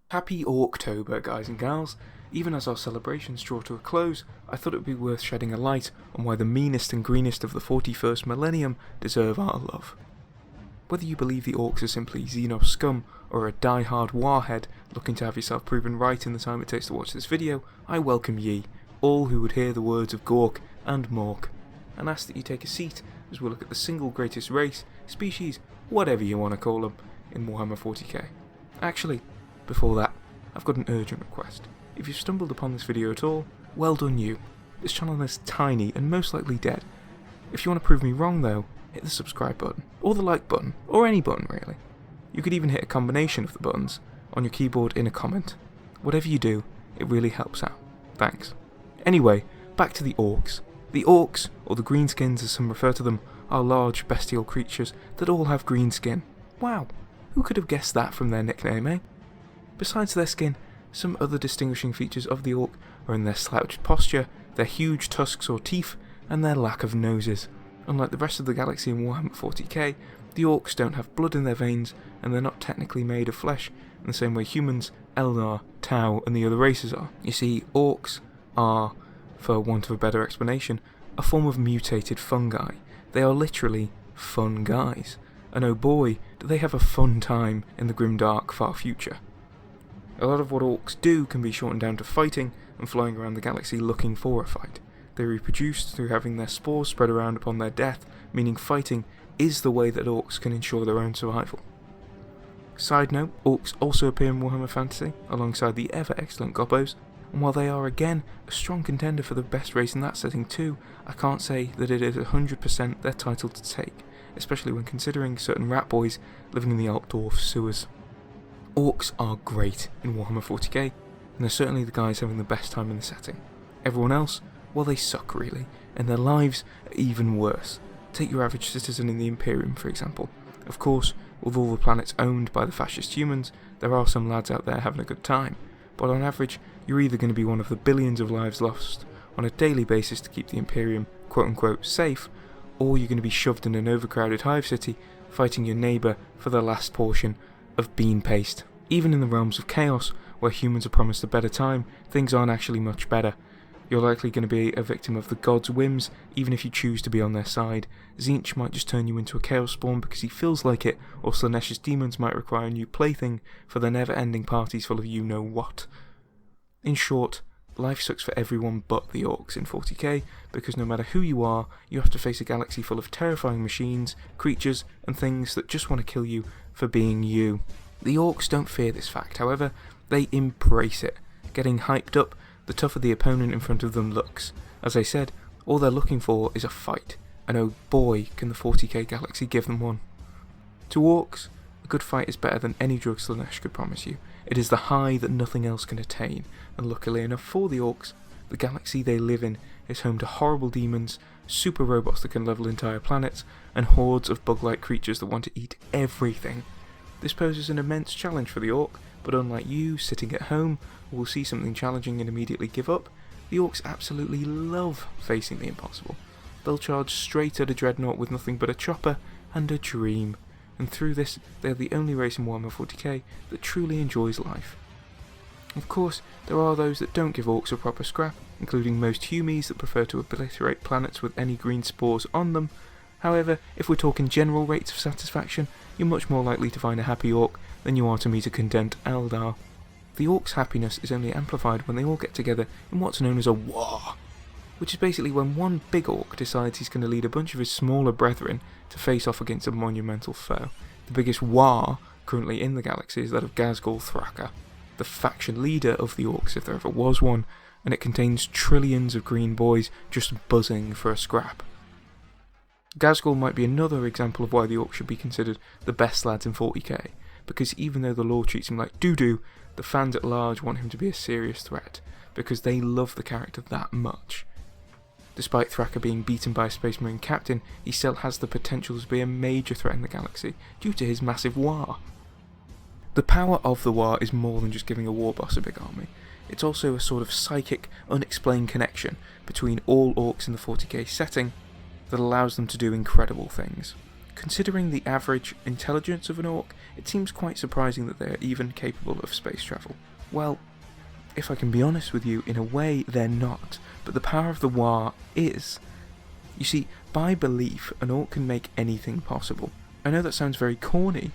Happy Orktober, guys and gals. Even as our celebrations draw to a close, I thought it would be worth shedding a light on why the meanest and greenest of the 41st millennium deserve our love. Whether you believe the orcs are simply Xenos scum, or a die-hard warhead looking to have yourself proven right in the time it takes to watch this video, I welcome ye, all who would hear the words of Gork and Mork, and ask that you take a seat as we look at the single greatest race, species, whatever you want to call them, in Warhammer 40K. Actually, before that, I've got an urgent request. If you've stumbled upon this video at all, well done you. This channel is tiny and most likely dead. If you want to prove me wrong though, hit the subscribe button, or the like button, or any button really. You could even hit a combination of the buttons on your keyboard in a comment. Whatever you do, it really helps out. Thanks. Anyway, back to the orcs. The orcs, or the greenskins as some refer to them, are large bestial creatures that all have green skin. Wow, who could have guessed that from their nickname, eh? Besides their skin, some other distinguishing features of the orc are in their slouched posture, their huge tusks or teeth, and their lack of noses. Unlike the rest of the galaxy in Warhammer 40K, the orcs don't have blood in their veins, and they're not technically made of flesh in the same way humans, Eldar, Tau, and the other races are. You see, orcs are, for want of a better explanation, a form of mutated fungi. They are literally fun guys. And oh boy, do they have a fun time in the grimdark far future. A lot of what orcs do can be shortened down to fighting and flying around the galaxy looking for a fight. They reproduce through having their spores spread around upon their death, meaning fighting is the way that orcs can ensure their own survival. Side note, orcs also appear in Warhammer Fantasy, alongside the ever excellent Gobbos, and while they are again a strong contender for the best race in that setting too, I can't say that it is 100% their title to take, especially when considering certain rat boys living in the Altdorf sewers. Orcs are great in Warhammer 40k, and they're certainly the guys having the best time in the setting. Everyone else, well, they suck really, and their lives are even worse. Take your average citizen in the Imperium, for example. Of course, with all the planets owned by the fascist humans, there are some lads out there having a good time, but on average, you're either going to be one of the billions of lives lost on a daily basis to keep the Imperium quote-unquote safe, or you're going to be shoved in an overcrowded hive city fighting your neighbour for the last portion of bean paste. Even in the realms of chaos, where humans are promised a better time, things aren't actually much better. You're likely going to be a victim of the gods' whims, even if you choose to be on their side. Tzeentch might just turn you into a chaos spawn because he feels like it, or Slaaneish's demons might require a new plaything for the never-ending parties full of you-know-what. In short, life sucks for everyone but the orcs in 40k, because no matter who you are, you have to face a galaxy full of terrifying machines, creatures, and things that just want to kill you for being you. The orcs don't fear this fact, however, they embrace it, getting hyped up the tougher the opponent in front of them looks. As I said, all they're looking for is a fight, and oh boy can the 40k galaxy give them one. To orcs, a good fight is better than any drug Slaanesh could promise you. It is the high that nothing else can attain, and luckily enough for the orcs, the galaxy they live in is home to horrible demons, super robots that can level entire planets, and hordes of bug-like creatures that want to eat everything. This poses an immense challenge for the orc, but unlike you, sitting at home, who will see something challenging and immediately give up, the orcs absolutely love facing the impossible. They'll charge straight at a dreadnought with nothing but a chopper and a dream, and through this, they are the only race in Warhammer 40k that truly enjoys life. Of course, there are those that don't give orcs a proper scrap, including most humies that prefer to obliterate planets with any green spores on them. However, if we're talking general rates of satisfaction, you're much more likely to find a happy orc than you are to meet a content Eldar. The orc's happiness is only amplified when they all get together in what's known as a WAAAGH, which is basically when one big orc decides he's going to lead a bunch of his smaller brethren to face off against a monumental foe. The biggest WAAAGH currently in the galaxy is that of Ghazghkull Thraka, the faction leader of the orcs if there ever was one, and it contains trillions of green boys just buzzing for a scrap. Ghazghkull might be another example of why the orcs should be considered the best lads in 40k, because even though the lore treats him like doo-doo, the fans at large want him to be a serious threat, because they love the character that much. Despite Thraka being beaten by a Space Marine captain, he still has the potential to be a major threat in the galaxy, due to his massive WAAAGH. The power of the WAAAGH is more than just giving a war boss a big army. It's also a sort of psychic, unexplained connection between all orcs in the 40k setting that allows them to do incredible things. Considering the average intelligence of an orc, it seems quite surprising that they are even capable of space travel. Well, if I can be honest with you, in a way they're not, but the power of the WAAAGH is. You see, by belief, an orc can make anything possible. I know that sounds very corny,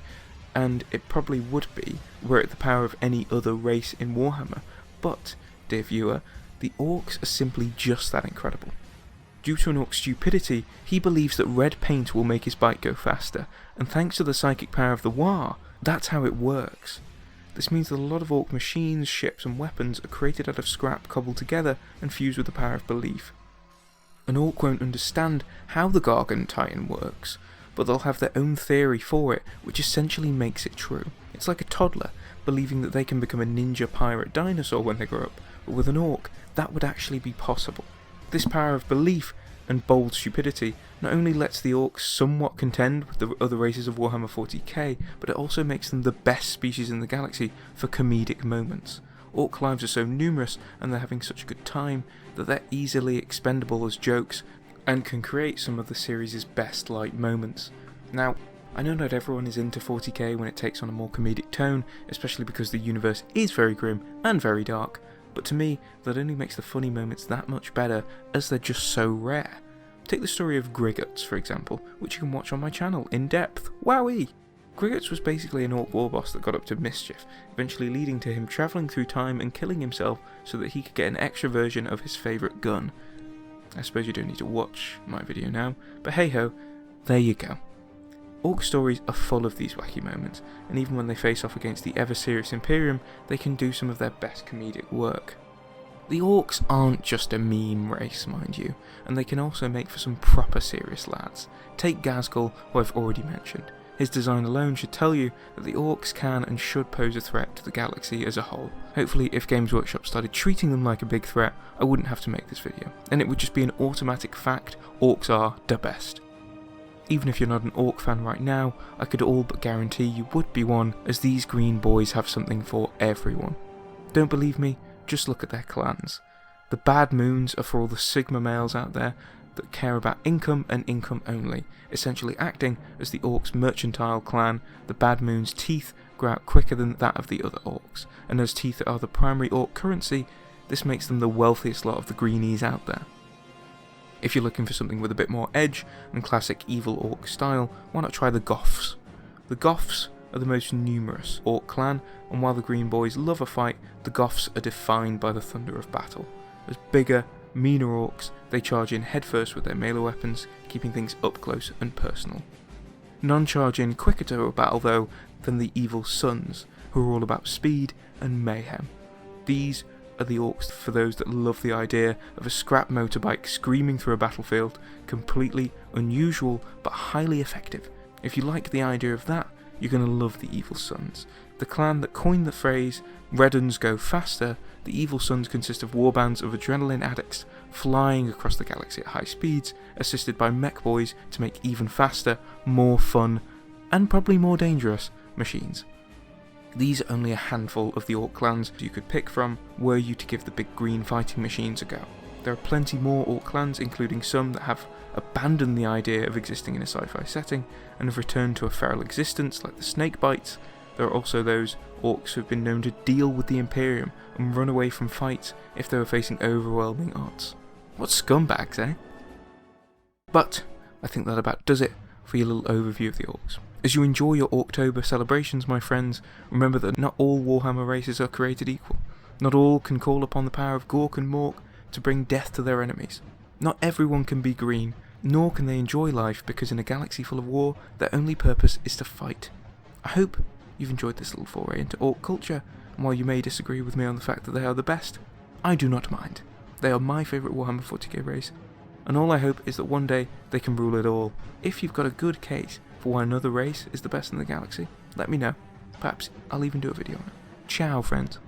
and it probably would be were it the power of any other race in Warhammer, but, dear viewer, the orcs are simply just that incredible. Due to an orc's stupidity, he believes that red paint will make his bike go faster, and thanks to the psychic power of the WAAAGH, that's how it works. This means that a lot of orc machines, ships and weapons are created out of scrap cobbled together and fused with the power of belief. An orc won't understand how the Gargant Titan works, but they'll have their own theory for it, which essentially makes it true. It's like a toddler, believing that they can become a ninja pirate dinosaur when they grow up, but with an orc, that would actually be possible. This power of belief and bold stupidity not only lets the orcs somewhat contend with the other races of Warhammer 40K, but it also makes them the best species in the galaxy for comedic moments. Orc lives are so numerous and they're having such a good time that they're easily expendable as jokes and can create some of the series' best light moments. Now, I know not everyone is into 40K when it takes on a more comedic tone, especially because the universe is very grim and very dark, but to me, that only makes the funny moments that much better, as they're just so rare. Take the story of Grigguts, for example, which you can watch on my channel in depth. Wowee! Grigguts was basically an orc war boss that got up to mischief, eventually leading to him travelling through time and killing himself so that he could get an extra version of his favourite gun. I suppose you don't need to watch my video now, but hey ho, there you go. Orc stories are full of these wacky moments, and even when they face off against the ever-serious Imperium, they can do some of their best comedic work. The Orcs aren't just a meme race, mind you, and they can also make for some proper serious lads. Take Ghazghkull, who I've already mentioned. His design alone should tell you that the Orcs can and should pose a threat to the galaxy as a whole. Hopefully, if Games Workshop started treating them like a big threat, I wouldn't have to make this video, and it would just be an automatic fact: Orcs are the best. Even if you're not an Orc fan right now, I could all but guarantee you would be one, as these green boys have something for everyone. Don't believe me? Just look at their clans. The Bad Moons are for all the Sigma males out there that care about income and income only, essentially acting as the Orcs' mercantile clan. The Bad Moons' teeth grow out quicker than that of the other Orcs, and as teeth are the primary Orc currency, this makes them the wealthiest lot of the greenies out there. If you're looking for something with a bit more edge and classic evil Orc style, why not try the Goths? The Goths are the most numerous Orc clan, and while the Green Boys love a fight, the Goths are defined by the thunder of battle. As bigger, meaner Orcs, they charge in headfirst with their melee weapons, keeping things up close and personal. None charge in quicker to a battle though than the Evil Sons, who are all about speed and mayhem. These are the Orcs for those that love the idea of a scrap motorbike screaming through a battlefield, completely unusual but highly effective. If you like the idea of that, you're going to love the Evil Sons. The clan that coined the phrase, Redduns go faster, the Evil Sons consist of warbands of adrenaline addicts flying across the galaxy at high speeds, assisted by mech boys to make even faster, more fun, and probably more dangerous machines. These are only a handful of the Orc clans you could pick from were you to give the big green fighting machines a go. There are plenty more Orc clans, including some that have abandoned the idea of existing in a sci-fi setting and have returned to a feral existence, like the Snakebites. There are also those Orcs who have been known to deal with the Imperium and run away from fights if they were facing overwhelming odds. What scumbags, eh? But I think that about does it for your little overview of the Orcs. As you enjoy your Orktober celebrations, my friends, remember that not all Warhammer races are created equal. Not all can call upon the power of Gork and Mork to bring death to their enemies. Not everyone can be green, nor can they enjoy life, because in a galaxy full of war, their only purpose is to fight. I hope you've enjoyed this little foray into Orc culture, and while you may disagree with me on the fact that they are the best, I do not mind. They are my favourite Warhammer 40K race, and all I hope is that one day they can rule it all. If you've got a good case for why another race is the best in the galaxy, let me know. Perhaps I'll even do a video on it. Ciao, friends.